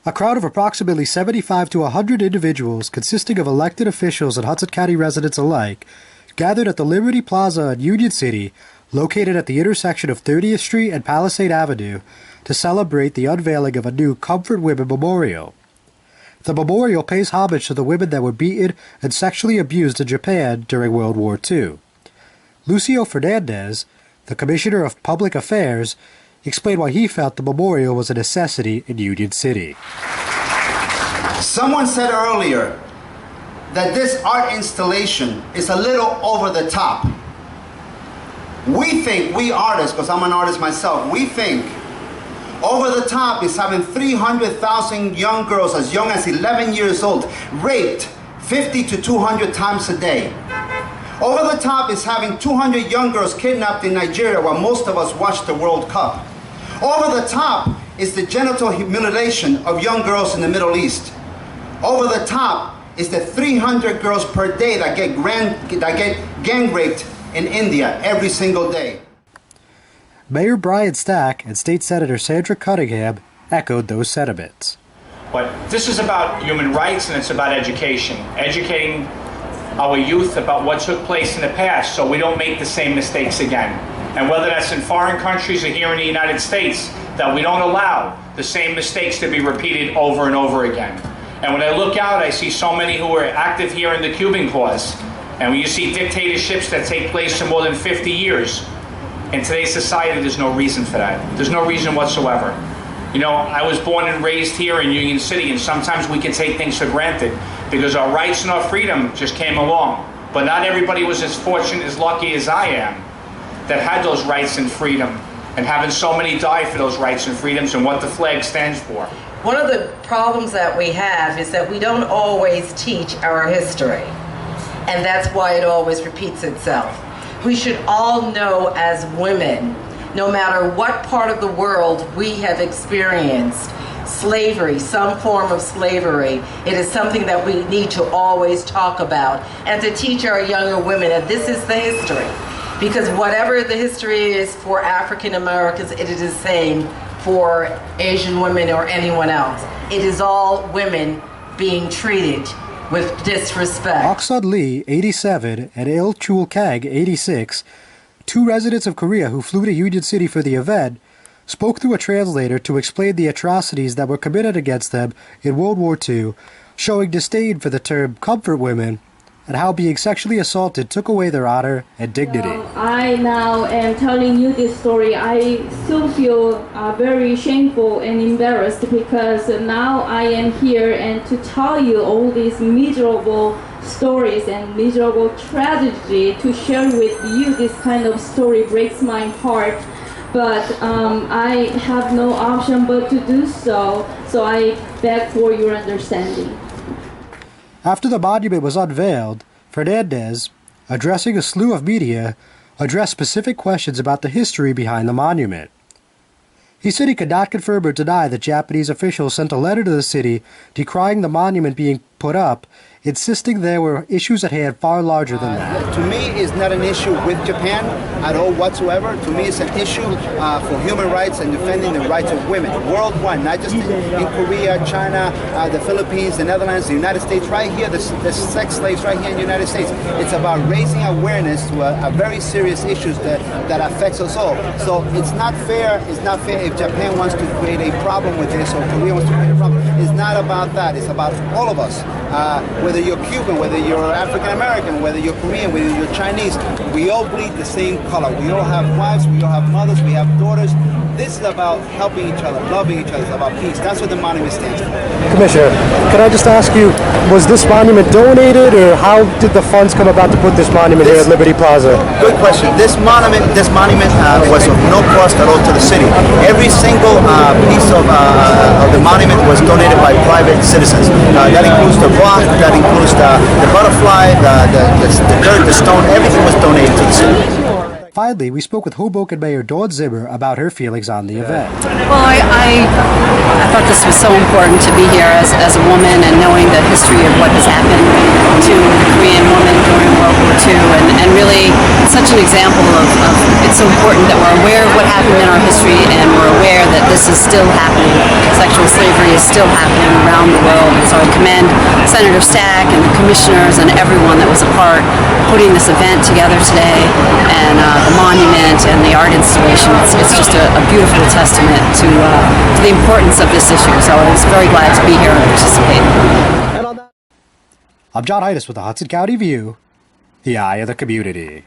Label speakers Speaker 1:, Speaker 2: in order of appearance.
Speaker 1: A crowd of approximately 75 to 100 individuals consisting of elected officials and Hudson County residents alike gathered at the Liberty Plaza in Union City, located at the intersection of 30th Street and Palisade Avenue, to celebrate the unveiling of a new Comfort Women Memorial. The memorial pays homage to the women that were beaten and sexually abused in Japan during World War II. Lucio Fernandez, the Commissioner of Public Affairs, explained why he felt the memorial was a necessity in Union City.
Speaker 2: Someone said earlier that this art installation is a little over the top. We think, we artists, because I'm an artist myself, we think over the top is having 300,000 young girls as young as 11 years old raped 50 to 200 times a day. Over the top is having 200 young girls kidnapped in Nigeria while most of us watch the World Cup. Over the top is the genital mutilation of young girls in the Middle East. Over the top is the 300 girls per day that get gang raped in India every single day.
Speaker 1: Mayor Brian Stack and State Senator Sandra Cunningham echoed those sentiments.
Speaker 3: But this is about human rights and it's about education. Educating our youth about what took place in the past so we don't make the same mistakes again. And whether that's in foreign countries or here in the United States, that we don't allow the same mistakes to be repeated over and over again. And when I look out, I see so many who are active here in the Cuban cause. And when you see dictatorships that take place for more than 50 years, in today's society, there's no reason for that. There's no reason whatsoever. You know, I was born and raised here in Union City, and sometimes we can take things for granted because our rights and our freedom just came along. But not everybody was as fortunate, as lucky as I am, that had those rights and freedom, and having so many die for those rights and freedoms and what the flag stands for.
Speaker 4: One of the problems that we have is that we don't always teach our history, and that's why it always repeats itself. We should all know as women, no matter what part of the world we have experienced, slavery, some form of slavery, it is something that we need to always talk about and to teach our younger women that this is the history. Because whatever the history is for African Americans, it is the same for Asian women or anyone else. It is all women being treated with disrespect.
Speaker 1: Oksud Lee, 87, and Il Chul Kang, 86, two residents of Korea who flew to Union City for the event, spoke through a translator to explain the atrocities that were committed against them in World War II, showing disdain for the term comfort women and how being sexually assaulted took away their honor and dignity.
Speaker 5: I now am telling you this story. I still feel very shameful and embarrassed because now I am here and to tell you all these miserable stories and miserable tragedy, to share with you this kind of story breaks my heart. But I have no option but to do so, so I beg for your understanding.
Speaker 1: After the monument was unveiled, Fernandez, addressing a slew of media, addressed specific questions about the history behind the monument. He said he could not confirm or deny that Japanese officials sent a letter to the city decrying the monument being put up, insisting there were issues at hand far larger than that.
Speaker 2: To me, it's not an issue with Japan at all whatsoever. To me, it's an issue for human rights and defending the rights of women worldwide, not just in Korea, China, the Philippines, the Netherlands, the United States, right here, the sex slaves right here in the United States. It's about raising awareness to a very serious issue that affects us all. So it's not fair if Japan wants to create a problem with this or Korea wants to create a problem. It's not about that. It's about all of us. Whether you're Cuban, whether you're African American, whether you're Korean, whether you're Chinese, we all bleed the same color. We all have wives, we all have mothers, we have daughters. This is about helping each other, loving each other. It's about peace. That's what the monument stands for.
Speaker 1: Commissioner, can I just ask you, was this monument donated, or how did the funds come about to put this monument here at Liberty Plaza?
Speaker 2: Good question. This monument was of no cost at all to the city. Every single piece of the monument was donated by private citizens. That includes the rock, that includes the butterfly, the dirt, the stone. Everything was donated to the city.
Speaker 1: Finally, we spoke with Hoboken Mayor Dawn Zimmer about her feelings on the event.
Speaker 6: Well, I thought this was so important to be here as a woman and knowing the history of what has happened to the Korean woman during World War II, and really such an example of it's so important that we're aware of what happened in our history and we're aware that this is still happening. Sexual slavery is still happening around the world. And so I commend Senator Stack and the commissioners and everyone that was a part putting this event together today, and the monument and the art installation. It's just a beautiful testament to the importance of this issue. So I was very glad to be here and participate.
Speaker 1: I'm John Heides with the Hudson County View, the eye of the community.